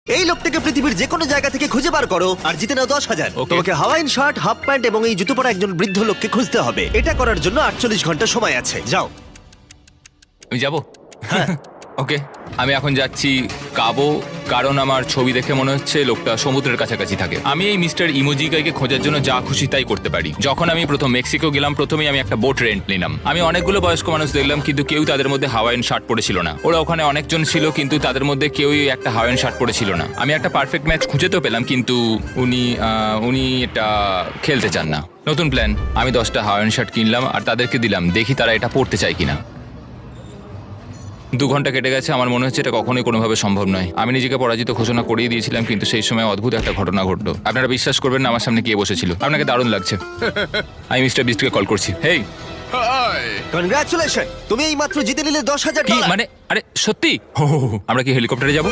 এই লোকটাকে পৃথিবীর যে কোনো জায়গা থেকে খুঁজে বার করো আর জিতে নাও 10,000। Okay. তোমাকে হাওয়াইন শার্ট, হাফ প্যান্ট এবং এই জুতো পরা একজন বৃদ্ধ লোককে খুঁজতে হবে। এটা করার জন্য 48 ঘন্টা সময় আছে। যাও। আমি যাবো ওকে আমি এখন যাচ্ছি কাবো, কারণ আমার ছবি দেখে মনে হচ্ছে লোকটা সমুদ্রের কাছাকাছি থাকে। আমি এই মিস্টার ইমোজিকাইকে খোঁজার জন্য যা খুশি তাই করতে পারি। যখন আমি প্রথম মেক্সিকো গেলাম, প্রথমেই আমি একটা বোট রেন্ট নিলাম। আমি অনেকগুলো বয়স্ক মানুষ দেখলাম, কিন্তু কেউ তাদের মধ্যে হাওয়াইন শার্ট পরেছিল না। ওরা ওখানে অনেকজন ছিল, কিন্তু তাদের মধ্যে কেউই একটা হাওয়াইন শার্ট পরেছিল না। আমি একটা পারফেক্ট ম্যাচ খুঁজে তো পেলাম, কিন্তু উনি এটা খেলতে চান না। নতুন প্ল্যান, আমি 10টা হাওয়াইন শার্ট কিনলাম আর তাদেরকে দিলাম, দেখি তারা এটা পড়তে চায় কিনা। 2 ঘন্টা কেটে গেছে, আমার মনে হচ্ছে এটা কখনোই কোনোভাবে সম্ভব নয়। আমি নিজেকে পরাজিত ঘোষণা করিয়ে দিয়েছিলাম, কিন্তু সেই সময় অদ্ভুত একটা ঘটনা ঘটলো। আপনারা বিশ্বাস করবেন না, আমার সামনে কে বসেছিল। আপনাকে দারুণ লাগছে। আমি মিস্টার বিস্টকে কল করছি। হেই, কনগ্রাচুলেশন, তুমি এই মাত্র জিতে নিলে 10,000 কি ডলার। মানে? আরে সত্যি? আমরা কি হেলিকপ্টারে যাব?